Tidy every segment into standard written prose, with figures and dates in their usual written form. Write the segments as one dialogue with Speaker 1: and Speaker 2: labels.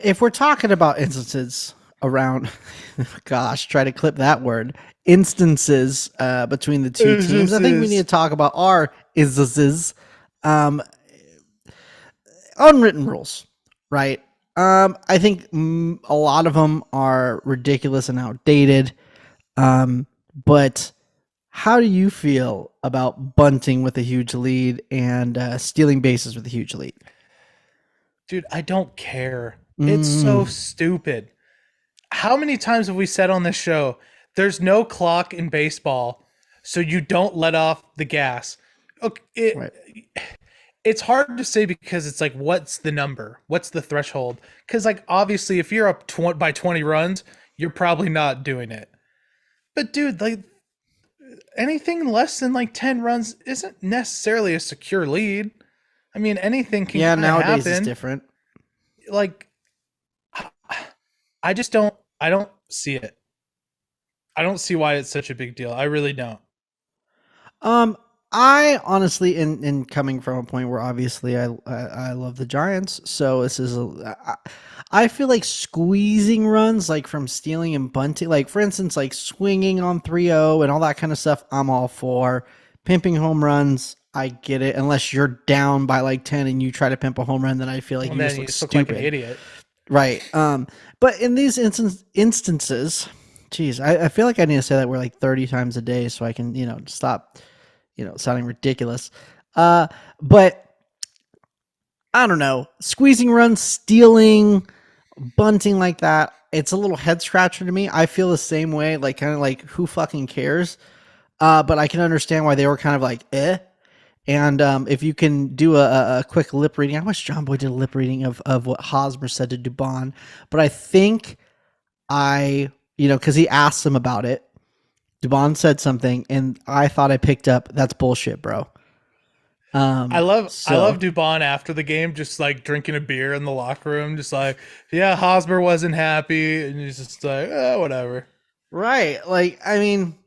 Speaker 1: if we're talking about instances around, gosh, try to clip that word, instances between the two teams, I think we need to talk about our instances, um, unwritten rules, right? I think a lot of them are ridiculous and outdated. But how do you feel about bunting with a huge lead and stealing bases with a huge lead?
Speaker 2: Dude, I don't care. It's so
Speaker 1: Mm,
Speaker 2: stupid. How many times have we said on this show, there's no clock in baseball, so you don't let off the gas? Okay,
Speaker 1: right.
Speaker 2: it's hard to say because it's like, what's the number? What's the threshold? Because, like, obviously, if you're up by 20 runs, you're probably not doing it. But, dude, like, anything less than like 10 runs isn't necessarily a secure lead. I mean, anything can
Speaker 1: Yeah,
Speaker 2: kind of
Speaker 1: nowadays it's
Speaker 2: happen.
Speaker 1: different.
Speaker 2: Like, I just I don't see it. I don't see why it's such a big deal. I really don't.
Speaker 1: Um, I honestly, in coming from a point where obviously I love the Giants, so this is I feel like squeezing runs like from stealing and bunting, like for instance, like swinging on 3-0 and all that kind of stuff. I'm all for pimping home runs. I get it, unless you're down by like 10 and you try to pimp a home run, then I feel like
Speaker 2: Well,
Speaker 1: you just
Speaker 2: then you
Speaker 1: look
Speaker 2: just look like an
Speaker 1: stupid.
Speaker 2: idiot.
Speaker 1: Right. But in these instances, geez, I feel like I need to say that word like 30 times a day so I can, stop, sounding ridiculous. Uh, but I don't know, squeezing runs, stealing, bunting like that. It's a little head scratcher to me. I feel the same way, like kind of like who fucking cares? But I can understand why they were kind of like, eh. And if you can do a quick lip reading, I wish John Boy did a lip reading of what Hosmer said to Dubon, but I think because he asked him about it. Dubon said something, and I thought I picked up that's bullshit, bro.
Speaker 2: I
Speaker 1: So
Speaker 2: love Dubon after the game, just like drinking a beer in the locker room, just like, yeah, Hosmer wasn't happy, and he's just like, whatever.
Speaker 1: right, like I mean,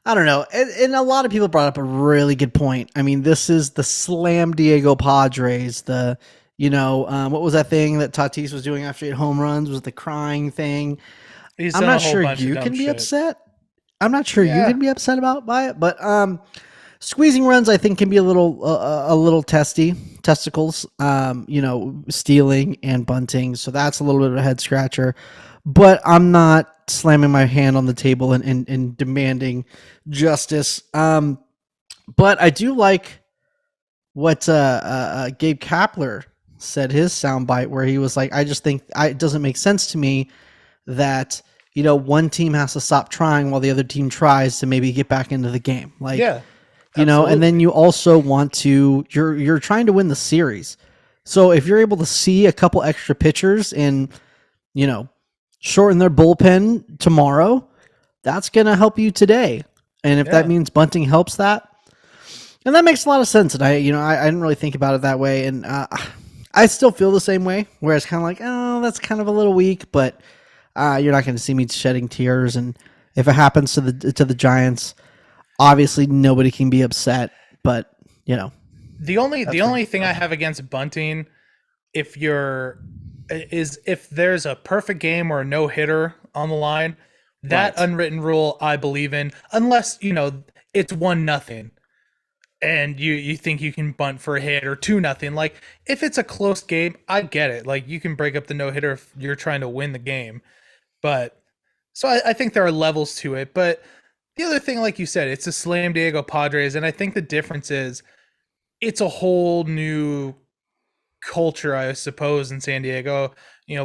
Speaker 1: I don't know, and a lot of people brought up a really good point. I mean, this is the Slam Diego Padres. What was that thing that Tatis was doing after he had home runs? Was it the crying thing?
Speaker 2: He's
Speaker 1: I'm
Speaker 2: done
Speaker 1: not
Speaker 2: a whole
Speaker 1: sure
Speaker 2: bunch of
Speaker 1: you
Speaker 2: dumb
Speaker 1: can be
Speaker 2: shit.
Speaker 1: upset. I'm not sure you
Speaker 2: Yeah,
Speaker 1: can be upset about by it, but squeezing runs I think can be a little testicles. Stealing and bunting, so that's a little bit of a head scratcher. But I'm not slamming my hand on the table and demanding justice. But I do like what Gabe Kapler said his soundbite where he was like, "I just think it doesn't make sense to me that one team has to stop trying while the other team tries to maybe get back into the game, like."
Speaker 2: yeah,
Speaker 1: And then
Speaker 2: absolutely.
Speaker 1: you also want to you're trying to win the series. So if you're able to see a couple extra pitchers and, you know, shorten their bullpen tomorrow, that's going to help you today. And if that
Speaker 2: Yeah.
Speaker 1: means bunting helps that, and that makes a lot of sense. And I didn't really think about it that way. And I still feel the same way, where it's kind of like, oh, that's kind of a little weak, but you're not going to see me shedding tears. And if it happens to the Giants, obviously nobody can be upset. But
Speaker 2: The
Speaker 1: that's my
Speaker 2: only thing I have against bunting, if you're is if there's a perfect game or a no hitter on the line, that
Speaker 1: right.
Speaker 2: unwritten rule I believe in, unless it's 1-0 and you think you can bunt for a hit, or 2-0. Like, if it's a close game, I get it. Like, you can break up the no hitter if you're trying to win the game. But so I think there are levels to it. But the other thing, like you said, it's a Slam Diego Padres, and I think the difference is it's a whole new culture, I suppose, in San Diego.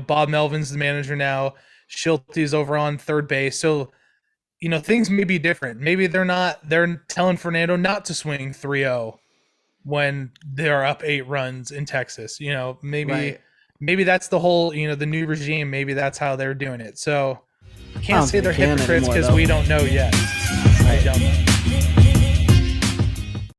Speaker 2: Bob Melvin's the manager now. Schilte's over on third base. So, things may be different. Maybe they're telling Fernando not to swing 3-0 when they're up 8 runs in Texas. Maybe
Speaker 1: Right.
Speaker 2: that's the whole, the new regime. Maybe that's how they're doing it. So
Speaker 1: I
Speaker 2: can't
Speaker 1: don't
Speaker 2: say
Speaker 1: think
Speaker 2: they're
Speaker 1: they can
Speaker 2: hypocrites
Speaker 1: anymore
Speaker 2: because
Speaker 1: though.
Speaker 2: we don't know yet. We
Speaker 1: Right.
Speaker 2: don't know.